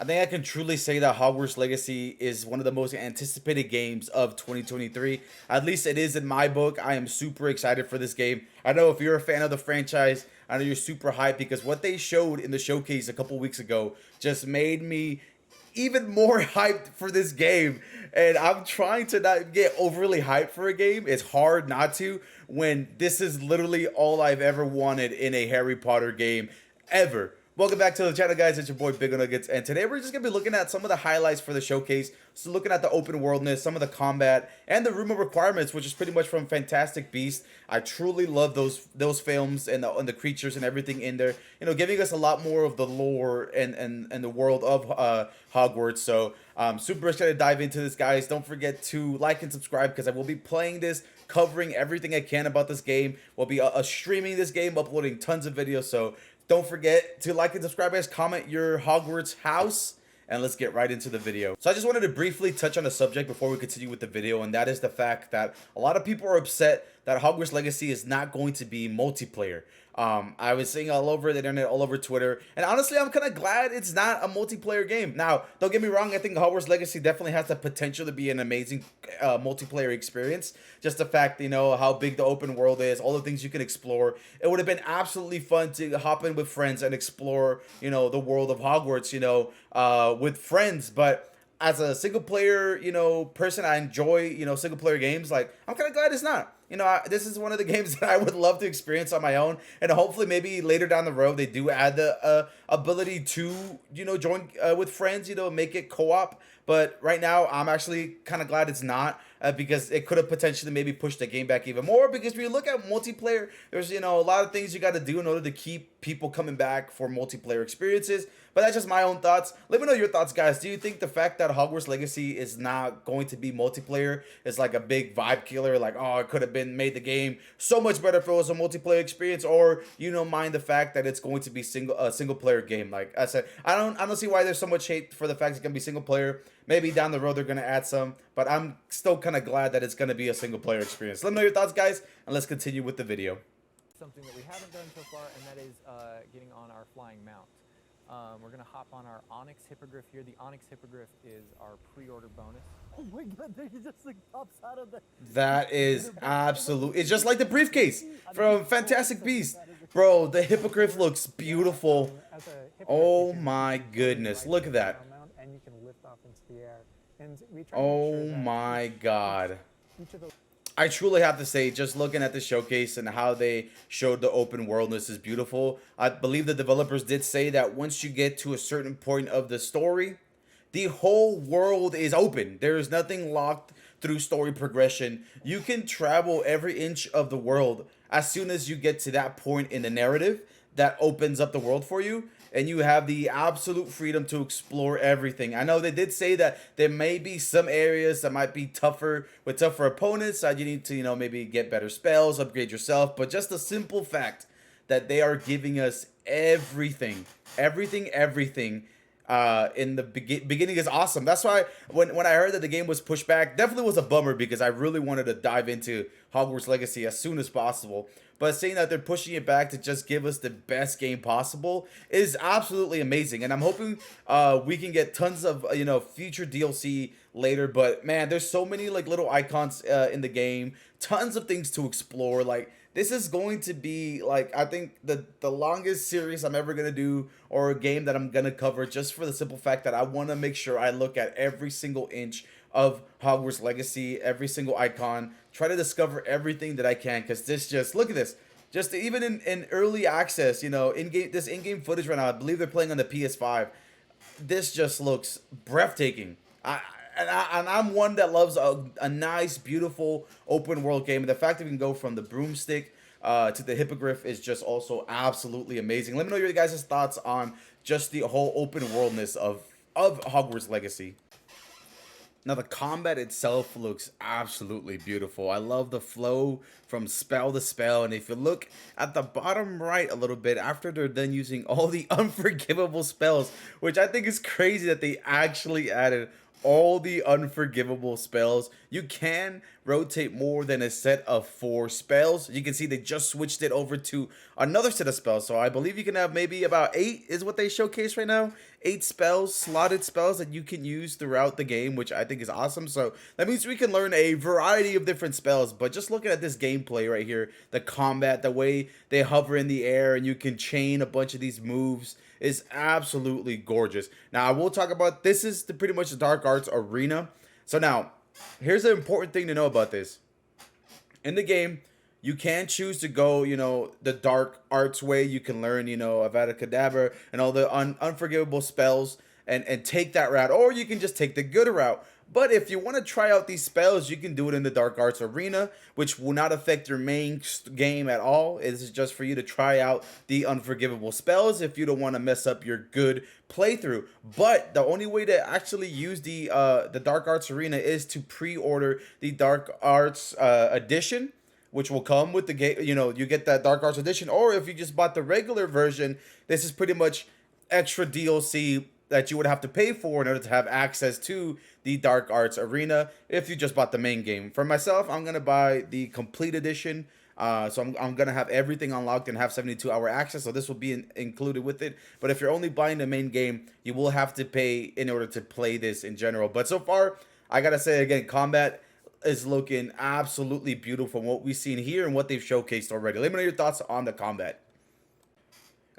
think I can truly say that Hogwarts Legacy is one of the most anticipated games of 2023. At least it is in my book. I am super excited for this game. I know if you're a fan of the franchise, I know you're super hyped because what they showed in the showcase a couple weeks ago just made me even more hyped for this game. And I'm trying to not get overly hyped for a game. It's hard not to when this is literally all I've ever wanted in a Harry Potter game ever. Welcome back to the channel, guys. It's your boy Big Nuggets, and today we're just gonna be looking at some of the highlights for the showcase. So looking at the open worldness, some of the combat, and the room of requirements, which is pretty much from Fantastic Beasts. I truly love those films and the creatures and everything in there. You know, giving us a lot more of the lore and the world of Hogwarts. So super excited to dive into this, guys. Don't forget to like and subscribe because I will be playing this, covering everything I can about this game. We'll be streaming this game, uploading tons of videos. So don't forget to like and subscribe, guys. Comment your Hogwarts house, and let's get right into the video. So I just wanted to briefly touch on a subject before we continue with the video, and that is the fact that a lot of people are upset that Hogwarts Legacy is not going to be multiplayer. I was seeing all over the internet, all over Twitter, and honestly, I'm kind of glad it's not a multiplayer game. Now, don't get me wrong, I think Hogwarts Legacy definitely has the potential to be an amazing multiplayer experience. Just the fact, you know, how big the open world is, all the things you can explore. It would have been absolutely fun to hop in with friends and explore, you know, the world of Hogwarts, you know, with friends, but as a single player, you know, person, I enjoy, you know, single player games. Like, I'm kind of glad it's not. You know, this is one of the games that I would love to experience on my own, and hopefully maybe later down the road they do add the ability to, you know, join with friends, you know, make it co-op. But right now, I'm actually kind of glad it's not, because it could have potentially maybe pushed the game back even more. Because when you look at multiplayer, there's, you know, a lot of things you got to do in order to keep people coming back for multiplayer experiences. But that's just my own thoughts. Let me know your thoughts, guys. Do you think the fact that Hogwarts Legacy is not going to be multiplayer is like a big vibe killer? Like, oh, it could have been made the game so much better if it was a multiplayer experience, or you don't mind the fact that it's going to be single player game? Like I said, I don't see why there's so much hate for the fact it's gonna be single player. Maybe down the road they're gonna add some, but I'm still kind of glad that it's gonna be a single player experience. Let me know your thoughts, guys, and let's continue with the video. Something that we haven't done so far, and that is getting on our flying mount. We're gonna hop on our Onyx Hippogriff here. The Onyx Hippogriff is our pre-order bonus. Oh my god, there he just like pops out of the... That is absolute. It's just like the briefcase from Fantastic Beasts. Bro, the Hippogriff looks beautiful. Oh my goodness, look at that. And you can lift off into the air. And we try to Oh make sure that my god. each of those... I truly have to say, just looking at the showcase and how they showed the open worldness is beautiful. I believe the developers did say that once you get to a certain point of the story, the whole world is open. There is nothing locked through story progression. You can travel every inch of the world as soon as you get to that point in the narrative that opens up the world for you. And you have the absolute freedom to explore everything. I know they did say that there may be some areas that might be tougher with tougher opponents. You need to, you know, maybe get better spells, upgrade yourself. But just the simple fact that they are giving us everything in the beginning is awesome. That's why when I heard that the game was pushed back, definitely was a bummer because I really wanted to dive into Hogwarts Legacy as soon as possible. But saying that they're pushing it back to just give us the best game possible is absolutely amazing. And I'm hoping we can get tons of, you know, future DLC later. But man, there's so many like little icons in the game, tons of things to explore. Like, this is going to be, like, I think the longest series I'm ever going to do, or a game that I'm going to cover, just for the simple fact that I want to make sure I look at every single inch of Hogwarts Legacy, every single icon, try to discover everything that I can, because this just, look at this. Just even in early access, you know, in-game footage right now, I believe they're playing on the PS5. This just looks breathtaking. And I'm one that loves a nice, beautiful open world game. And the fact that we can go from the broomstick to the Hippogriff is just also absolutely amazing. Let me know your guys' thoughts on just the whole open worldness of Hogwarts Legacy. Now, the combat itself looks absolutely beautiful. I love the flow from spell to spell. And if you look at the bottom right a little bit, after they're done using all the unforgivable spells, which I think is crazy that they actually added all the unforgivable spells. You can rotate more than a set of 4 spells. You can see they just switched it over to another set of spells. So I believe you can have maybe about 8 is what they showcase right now. 8 spells, slotted spells that you can use throughout the game, which I think is awesome. So that means we can learn a variety of different spells. But just looking at this gameplay right here, the combat, the way they hover in the air and you can chain a bunch of these moves is absolutely gorgeous. Now, I will talk about this is pretty much the Dark Arts arena. So now, here's the important thing to know about this. In the game, you can choose to go, the dark arts way. You can learn, Avada Kedavra and all the unforgivable spells and take that route. Or you can just take the good route. But if you want to try out these spells, you can do it in the Dark Arts Arena, which will not affect your main game at all. It is just for you to try out the unforgivable spells if you don't want to mess up your good playthrough. But the only way to actually use the Dark Arts Arena is to pre-order the Dark Arts Edition, which will come with the game. You get that Dark Arts Edition, or if you just bought the regular version, this is pretty much extra DLC that you would have to pay for in order to have access to the Dark Arts Arena if you just bought the main game. For myself, I'm going to buy the complete edition. So I'm going to have everything unlocked and have 72-hour access. So this will be included with it. But if you're only buying the main game, you will have to pay in order to play this in general. But so far, I got to say again, combat is looking absolutely beautiful from what we've seen here and what they've showcased already. Let me know your thoughts on the combat.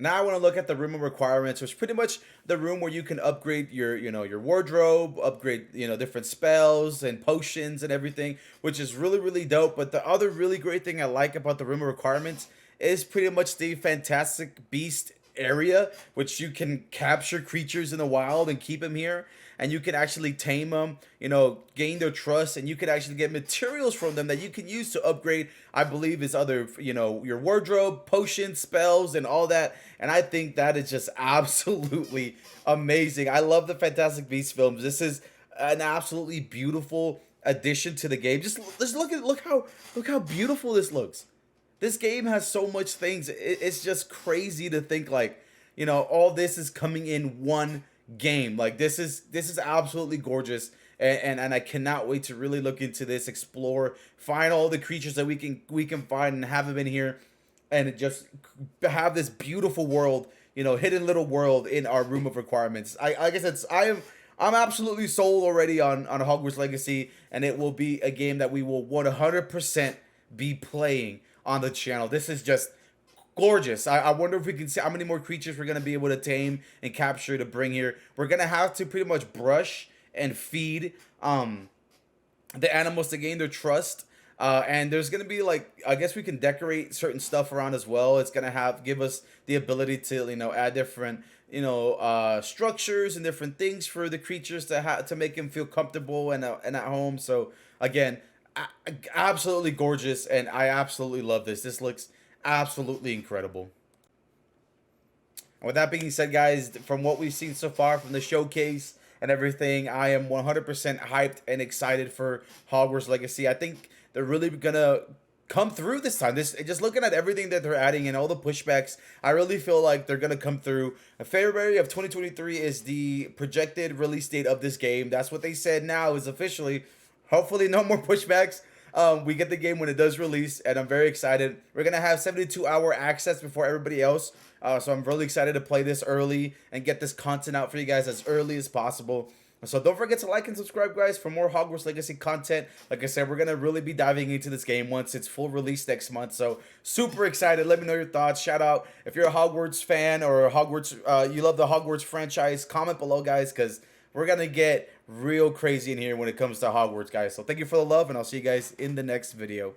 Now I want to look at the room of requirements, which is pretty much the room where you can upgrade your wardrobe, upgrade, different spells and potions and everything, which is really, really dope. But the other really great thing I like about the room of requirements is pretty much the Fantastic Beast area, which you can capture creatures in the wild and keep them here. And you can actually tame them, gain their trust, and you can actually get materials from them that you can use to upgrade, I believe, is other, your wardrobe, potions, spells, and all that. And I think that is just absolutely amazing. I love the Fantastic Beasts films. This is an absolutely beautiful addition to the game. Just look how beautiful this looks. This game has so much things. It's just crazy to think all this is coming in one game. Like this is absolutely gorgeous, and I cannot wait to really look into this, explore, find all the creatures that we can find and have them in here, and just have this beautiful world, hidden little world in our room of requirements. I guess I'm absolutely sold already on Hogwarts Legacy, and it will be a game that we will 100% be playing on the channel. This is just gorgeous. I wonder if we can see how many more creatures we're going to be able to tame and capture to bring here. We're going to have to pretty much brush and feed the animals to gain their trust. And there's going to be I guess we can decorate certain stuff around as well. It's going to give us the ability to, add different, structures and different things for the creatures to make them feel comfortable and at home. So again, absolutely gorgeous. And I absolutely love this. This looks absolutely incredible. And with that being said, guys, from what we've seen so far from the showcase and everything, I am 100% hyped and excited for Hogwarts Legacy. I think they're really gonna come through this time. Just looking at everything that they're adding and all the pushbacks, I really feel like they're gonna come through. February of 2023 is the projected release date of this game. That's what they said now is officially. Hopefully no more pushbacks. We get the game when it does release, and I'm very excited. We're going to have 72-hour access before everybody else, so I'm really excited to play this early and get this content out for you guys as early as possible. So don't forget to like and subscribe, guys, for more Hogwarts Legacy content. Like I said, we're going to really be diving into this game once it's full release next month, so super excited. Let me know your thoughts. Shout out if you're a Hogwarts fan or you love the Hogwarts franchise. Comment below, guys, because we're going to get real crazy in here when it comes to Hogwarts, guys. So thank you for the love, and I'll see you guys in the next video.